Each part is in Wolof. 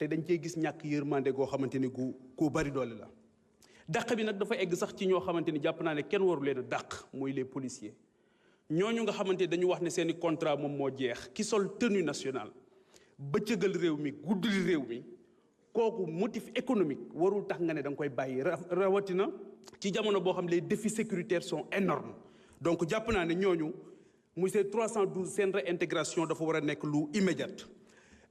te dañ cee gis ñàkk yërmande goo xamante ni gu bari doole la. dàq bi nag dafa egg sax ci ñoo xamante ni jàpp naa ne kenn waru leen a dàq mooy les policiers ñooñu nga xamante ni dañu wax ne seeni contrat moom moo jeex ki sol tenue nationale bëccëgal réew mi guddali réew mi kooku motif économique warul tax nga ne da nga koy bàyyi rawatina ci jamono boo xam les défis sécuritaires sont énormes donc jàpp naa ne ñooñu monsieur 312 seen réintégration dafa war a nekk lu immédiate.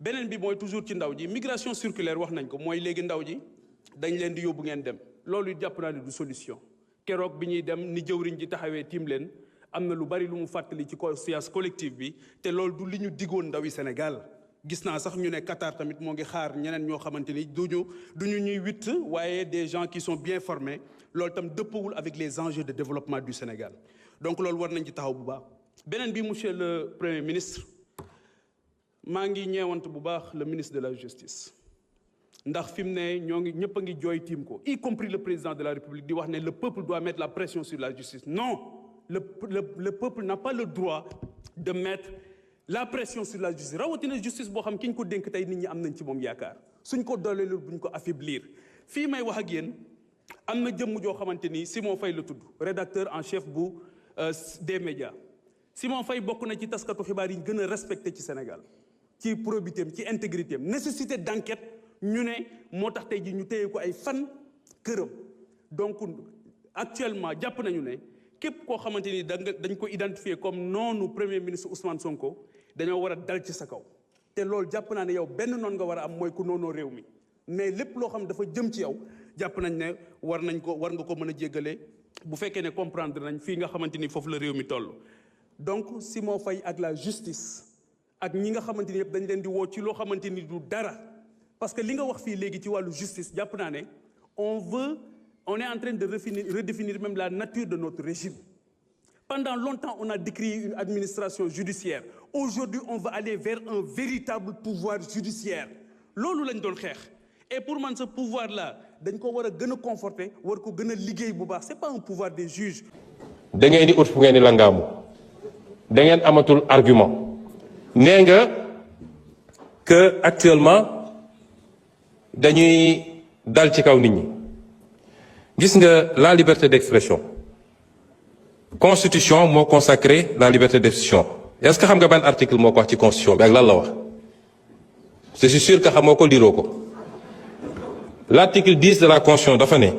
beneen bi mooy toujours ci ndaw ji migration circulaire wax nañ ko mooy léegi ndaw ji dañ leen di yóbbu ngeen dem loolu jàpp naa ne du solution keroog bi ñuy dem ni jëwriñ ji taxawee tiim leen am na lu bari lu mu fàttali ci conscience collective bi te loolu du li ñu diggoon ndawi Sénégal. gis naa sax ñu ne Qatar tamit moo ngi xaar ñeneen ñoo xamante ni duñu ñuy witt waaye des gens qui sont bien formés loolu tam dëppawul avec les enjeux de développement du Sénégal donc loolu war nañ ci taxaw bu baax. beneen bi monsieur le premier ministre maa ngi ñeewant bu baax le ministre de la justice ndax fi mu ne ñoo ngi ñëpp a ngi jooy tiim ko y compris le président de la République di wax ne le peuple doit mettre la pression sur la justice non le peuple n'a pas le droit de mettre la pression sur la justice rawatina justice boo xam ki ñu ko dénk tey nit ñi am nañ ci moom yaakaar suñ ko dooleelul buñ ko affaiblir fii may wax ak yéen am na jëmm joo xamante ni Simon Faye la tudd rédacteur en chef bu des médias Simon Faye bokk na ci taskatu xibaar yi ñu gën a respecté ci Sénégal ci probité am ci intégrité am nécessité d'enquête ñu ne moo tax tey ji ñu téye ko ay fan këram donc actuellement jàpp nañu ne képp koo xamante ni dañ ko identifier comme noonu premier ministre Ousmane Sonko dañoo war a dal ci sa kaw te loolu jàpp naa ne yow benn noon nga war a am mooy ku noonoo réew mi mais lépp loo xam dafa jëm ci yow jàpp nañ ne war nga ko mën a jéggale bu fekkee ne comprendre nañ fii nga xamante ni foofu la réew mi toll. donc Simon Faye ak la justice ak ñi nga xamante ni yëpp dañ leen di woo ci loo xamante ni du dara parce que li nga wax fii léegi ci wàllu justice jàpp naa ne on est en train de redéfinir même la nature de notre régime. Pendant longtemps, on a décrié une administration judiciaire. Aujourd'hui, on va aller vers un véritable pouvoir judiciaire. Loolu lañ doon xeex. Et pour man ce pouvoir-là, dañ ko war a gën a conforter, war ko gën a liggéey bu baax. C'est pas un pouvoir des juges. da ngeen di ut fu ngeen di langaamu. da ngeen amatul argument. nee nga que actuellement dañuy dal ci kaw nit ñi. gis nga la liberté d'expression constitution moo consacré la liberté d'expression est-ce que xam nga ban article moo ko wax ci constitution bi ak lan la wax je suis sûr que xamoo ko liroo ko l'article 10 de la constitution dafa ne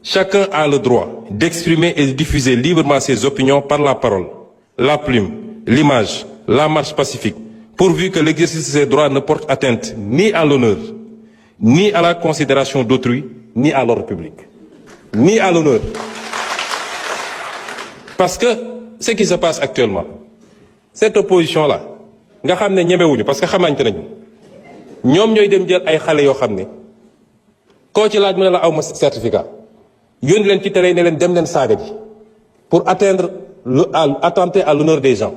chacun a le droit d'exprimer et de diffuser librement ses opinions par la parole la plume l'image la marche pacifique pourvu que l'exercice de ces droits ne porte atteinte ni à l'honneur ni à la considération d'autrui ni à l'ordre public ni à l'honneur. Parce que ce qui se passe actuellement, cette opposition-là, nga xam ne ñemewuñu parce que xamante nañu ñoom ñooy dem jël ay xale yoo xam ne koo ci laaj mu ne la aw ma certificat yónni leen ci tere ne leen dem leen saaga ji pour attenter à l'honneur des gens,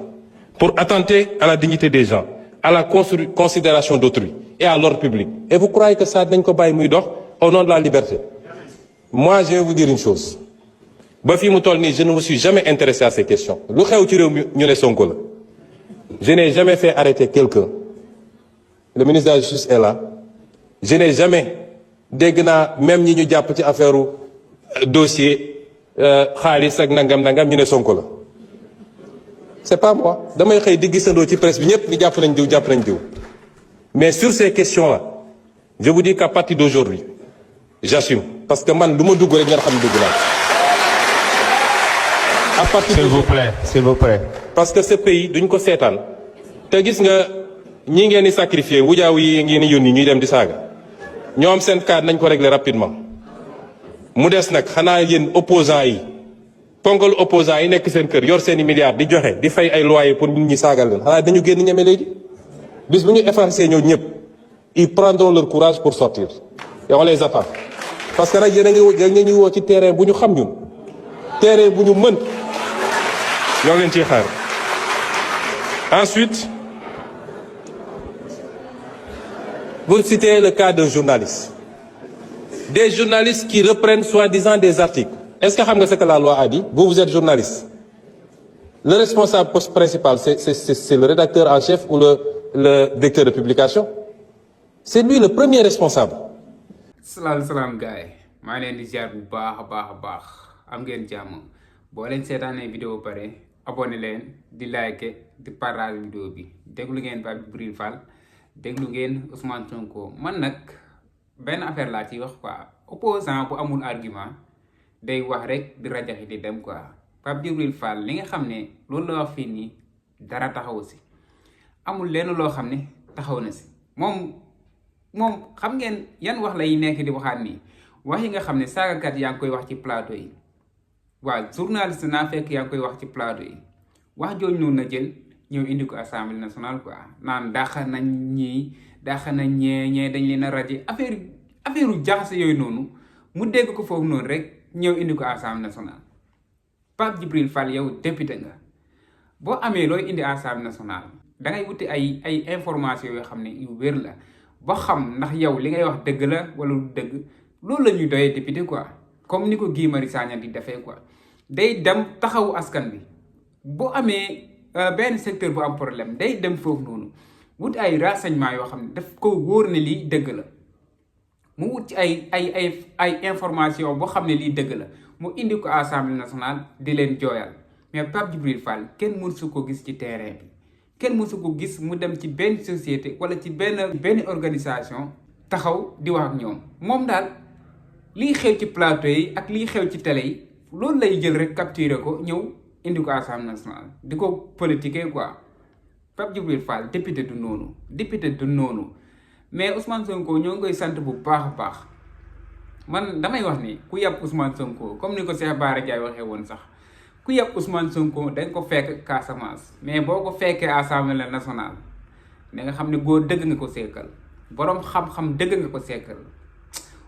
pour attenter à la dignité des gens, à la considération d'autrui et à l'ordre public. Et vous croyez que ça dañ ko bàyyi muy dox au nom de la liberté? Moi, je vais vous dire une chose. Ba fi mu toll nii je ne me suis jamais intéressé à ces questions. Lu xew ci réew mi ñu ne Sonko la. Je n'ai jamais fait arrêter quelqu'un. Le ministre de la Justice est là. Je n'ai jamais dégg naa même ñi ñu jàpp ci affaire dossier xaalis ak nangam ñu ne Sonko la. C'est pas moi. Damay xëy di gisandoo ci presse bi ñëpp ni jàpp nañ diw. Mais sur ces questions-là, je vous dis qu'à partir d'aujourd'hui, j'assume. Parce que man lu ma dugg rek ngeen xam dugg naa. À partir s'il vous plaît. Parce que ce pays duñ ko seetaan te gis nga ñi ngeen di sacrifier wujaaw yi ngeen di yónni ñuy dem di saaga ñoom seen cas nañ ko régler rapidement. mu des nag xanaa yéen opposants yi ponkal opposants yi nekk seen kër yor seeni milliards di joxe di fay ay loyer pour nit ñi saagal leen xanaa dañu génn ñeme léegi bis bu ñu effacer ñoo ñëpp ils prendront leur courage pour sortir et on les attend. Parce que nag yéen a ngi woo ci terrain bu ñu xam ñun terrain bu ñu mën ñoo leen ciy xaar. Ensuite, vous citez le cas d'un journaliste. Des journalistes qui reprennent soi-disant des articles. Est-ce que xam nga ce que la loi a dit? Vous êtes journaliste. Le responsable principal, c'est le rédacteur en chef ou le directeur de publication? c'est lui le premier responsable. salaam gars yi maa leen di ziar bu baax a baax am ngeen jàmm boo leen seetaanee vidéo pare abonné leen di like di partage vidéo bi déglu ngeen Pape Djibril Fall déglu ngeen Ousmane Sonko man nag benn affaire laa ciy wax quoi opposant bu amul argument day wax rek di rajaxi di dem quoi Pape Djibril Fall li nga xam ne loolu la wax fii nii dara taxaw si amul lenn loo xam ne taxaw na si moom xam ngeen yan wax lay nekk di waxaat nii wax yi nga xam ne saagakat yaa ngi koy wax ci plateau yi waaw journaliste naa fekk yaa ngi koy wax ci plateau yi wax jooju noonu na jël ñëw indi ko assemblée nationale quoi naan dàq nañ ñii dàq nañ ñee dañ leen a raje affaire u jaxase yooyu noonu mu dégg ko foofu noonu rek ñëw indi ko assemblée nationale. Pape Djibril Fall yow député nga boo amee looy indi assemblée nationale dangay wuti ay information yoo xam ne yu wér la ba xam ndax yow li ngay wax dëgg la wala du dëgg loolu la ñuy doyee député quoi comme ni ko Guy Marius Sagna di defee quoi day dem taxawu askan bi boo amee benn secteur bu am problème day dem foofu noonu wut ay renseignement yoo xam ne daf ko wóor ne lii dëgg la mu wut ci ay information boo xam ne lii dëgg la mu indi ko assemblée nationale di leen jooyal mais Pape Djibril Fall kenn mësu ko gis ci terrain bi kenn mësu ko gis mu dem ci benn société wala ci benn organisation taxaw di wax ak ñoom moom daal liy xew ci plateau yi ak liy xew ci télé yi loolu lay jël rek capturer ko ñëw indi ko assemblée nationale di ko politiquer quoi Pape Djibril Fall député du noonu mais Ousmane Sonko ñoo ngi koy sant bu baax a baax man damay wax ni ku yàpp Ousmane Sonko comme ni ko Cheikh Bara Ndiaye waxee woon sax ku yàpp Ousmane Sonko dañ ko fekk Casamance mais boo ko fekkee assemblée nationale da nga xam ne góor dëgg nga ko seekal boroom xam-xam dëgg nga ko seekal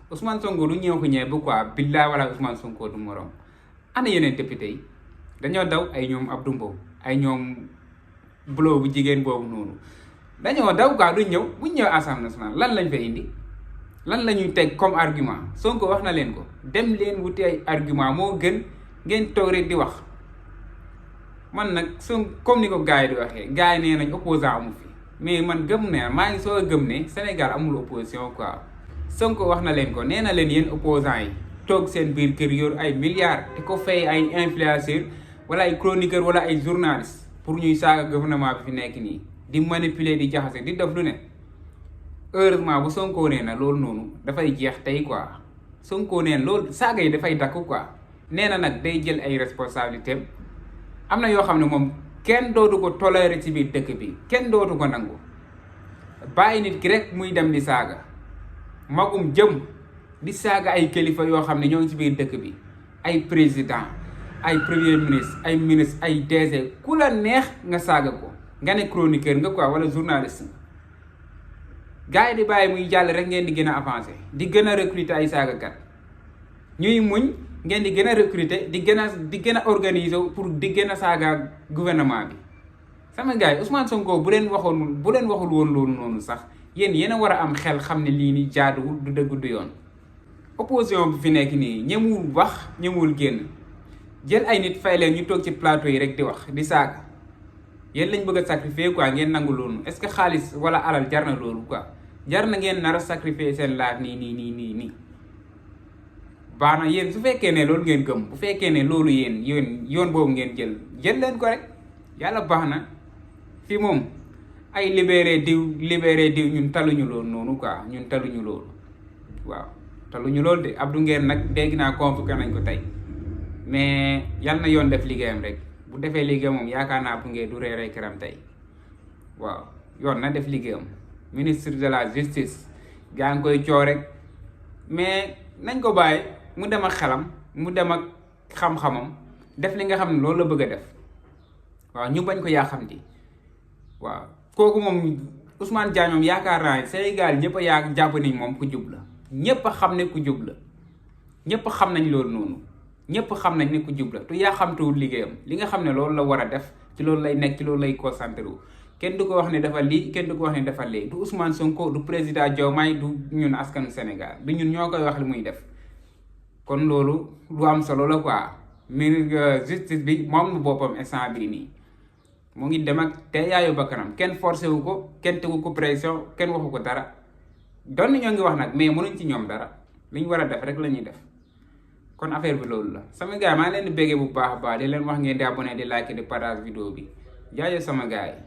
Ousmane Sonko du ñëw ko ñëw ba quoi billaay wala Ousmane Sonko du morom ana yeneen député yi dañoo daw ay ñoom Abdou Mbow ay ñoom bulo bu jigéen boobu noonu dañoo daw quoi du ñëw bu ñëw assemblée nationale lan lañ fa indi lan la ñuy teg comme argument Sonko wax na leen ko dem leen wuti ay argument moo gën ngeen toog rek di wax man nag comme ni ko gars yi di waxee gars yi nee nañ opposant amu fi mais man gëm ne maa ngi soo a gëm ne Sénégal amul opposition quoi Sonko wax na leen ko nee na leen yéen opposants yi toog seen biir kër yor ay milliards te ko fay ay influenceurs wala ay chroniqueurs wala ay journalistes pour ñuy saaga gouvernement bi fi nekk nii di manipuler di jaxase di def lu ne heureusement bu Sonko nee na loolu noonu dafay jeex tey quoi Sonko nee na loolu saaga yi dafay dakk quoi nee na nag day jël ay responsabilités am na yoo xam ne moom kenn dootu ko tolérer ci biir dëkk bi kenn dootu ko nangu bàyyi nit ki rek muy dem di saaga magum jëm di saaga ay kilifa yoo xam ne ñoo ngi ci biir dëkk bi ay président ay premier ministre ay ministre ay DG ku la neex nga saaga ko nga ne chroniqueur nga quoi wala journaliste gars yi di bàyyi muy jàll rek ngeen di gën a avancé di gën a recruter ay saagakat ñuy muñ ngeen di gën a recruter di gën a organiser pour di gën a saaga gouvernement bi sama gars yi Ousmane Sonko bu leen waxul woon loolu noonu sax yéen a war a am xel xam ne lii ni jaaduwul du dëgg du yoon opposition bi fi nekk nii ñemewul wax ñemewul génn jël ay nit fay leen ñu toog ci plateau yi rek di wax di saaga yéen lañ bëgg a sacrifier quoi ngeen nangu loolu est-ce que xaalis wala alal jar na loolu quoi jar na ngeen nar a sacrifier seen laaj nii baax na yéen su fekkee ne loolu ngeen gëm bu fekkee ne loolu yéen yoon boobu ngeen jël leen ko rek yàlla baax na fii moom ay libéré diw ñun taluñu loolu noonu quoi ñun taluñu loolu waaw taluñu loolu de Abdou Nguer nag dégg naa convoqué nañ ko tey mais yal na yoon def liggéeyam rek bu defee liggéeyam moom yaakaar naa bu ngeen du reeree këram tey waaw yoon na def liggéeyam ministre de la justice gaa ngi koy coow rek mais nañ ko bàyyi mu dem ak xelam mu dem ak xam-xamam def li nga xam ne loolu la bëgg a def waaw ñu bañ ko yaa xam di waaw kooku moom Ousmane Diagne moom yaakaar naa Sénégal ñëpp a jàpp nañ moom ku jub la ñëpp a xam ne ku jub la ñëpp xam nañ loolu noonu ñëpp xam nañ ne ku jub la te yaa xamtuwul liggéeyam li nga xam ne loolu la war a def ci loolu lay nekk ci loolu lay concentré wu kenn du ko wax ne dafa lii kenn du ko wax ne dafa lee du Ousmane Sonko du président Diomaye du ñun askanu Sénégal du ñun ñoo koy wax li muy def kon loolu lu am solo la quoi ministre justice bi moom nu boppam instant bii nii mu ngi dem ak te yaayu bakkanam kenn forcé wu ko kenn tegu ko pression kenn waxu ko dara doon ñoo ngi wax nag mais mënuñ ci ñoom dara li ñu war a def rek la ñuy def kon affaire bi loolu la sama gars maa ngi leen di béggee bu baax a baax di leen wax ngeen di abonné di like di partage vidéo bi jaajëf sama gars yi